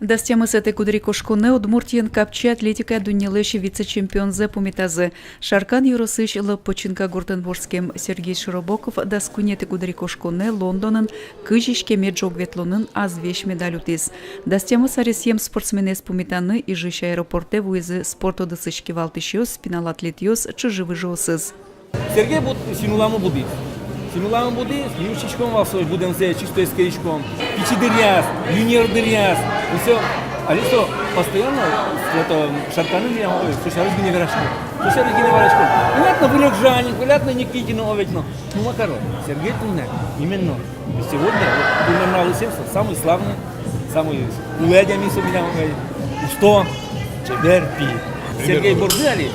Дастямысеты кудрикошкуне Удмуртиен капчи атлетика дуннелеши вице-чемпионзе пумитазы. Шаркан Юросыч Лопочинка Гуртенбургским Сергей Широбоков даскунеты кудрикошкуне Лондонын кыжишке меджогветлунын азвеш медалютиз. Дастямыс аресьем спортсменес пумитаны и жища аэропорте вуизы спорту дысычки валтышиос, спиналатлетиос, чиживыжосыз. Сергей симуламу будет. Симуламу будет, с юшечком волсой будем взять, чисто с коричком. Пичи дыряс, юниор дыряс. И все. А что, постоянно это шарканы меня, ой, слушай, не горашко. Слушай, не горашко. Понятно, вылег Жаник, понятно, Никитину, овечно. Ну, макарон, Сергей Тумне, именно. И сегодня, Тумне нравился, самый славный, самый уледями у меня, что, Чеберпи. Сергей Бордали.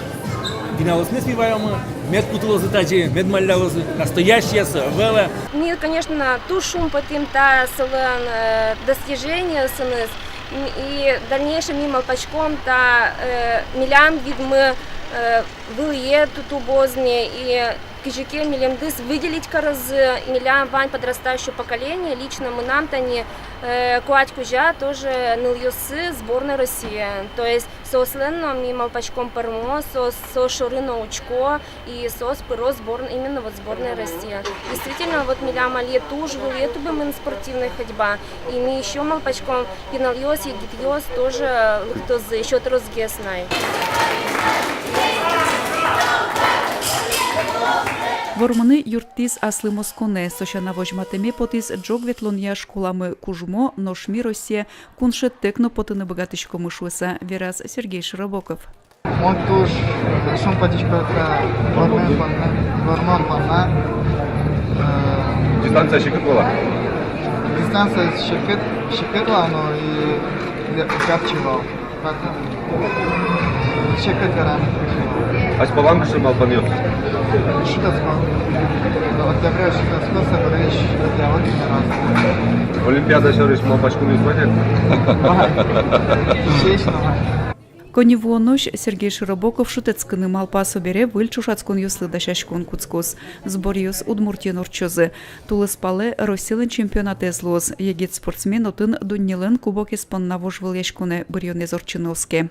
Финалос не смеваем, мед кутулозы тачи, мед малялозы, настоящие вела. Мне, конечно, ту шум по тем та достижения СНС и дальнейшим мимо пачком та милям вид мы вылье тут бозне и кижике милямдыс выделить каразы милям вань подрастающее поколение лично мы нам то не куать кужа тоже ныльёсы сборной России. То есть сосленно мимо пачком пармо, со шорыно учко и сос пыро сборной именно вот сборной России. Действительно вот милям алие тоже выльету бы мы спортивная ходьба и мы еще мал пачком пинальёс и гитьёс тоже лыктозы еще трозгеснай. Ворманы юртиз аслы Москоне, сощана вожматеме потиз джогветлония школами Кужмо, Ношми Россия, куншет текно потыны богатычко мышуса, вераз Сергей Широбоков. Монтуш, шум патичка, ворман панна. Дистанция щекет была? Дистанция щекетла, но и капчевал. Щекет рано. А с паланка что мал понес? Шутовского. Октября Шутовского собрались для вот раз. Олимпиада все лишь мал пачку не звонит? Коневонош Сергей Широбоков шутецканы малпа собере выльчушацкон юслы дащашкон куцкос. Сборьёс Удмуртиен орчозы. Тулыс пале Россиялен чемпионаты злоз. Егет спортсмен отын дуннелен кубок испан навожвыл яшконе Бурьонез Орчиновске.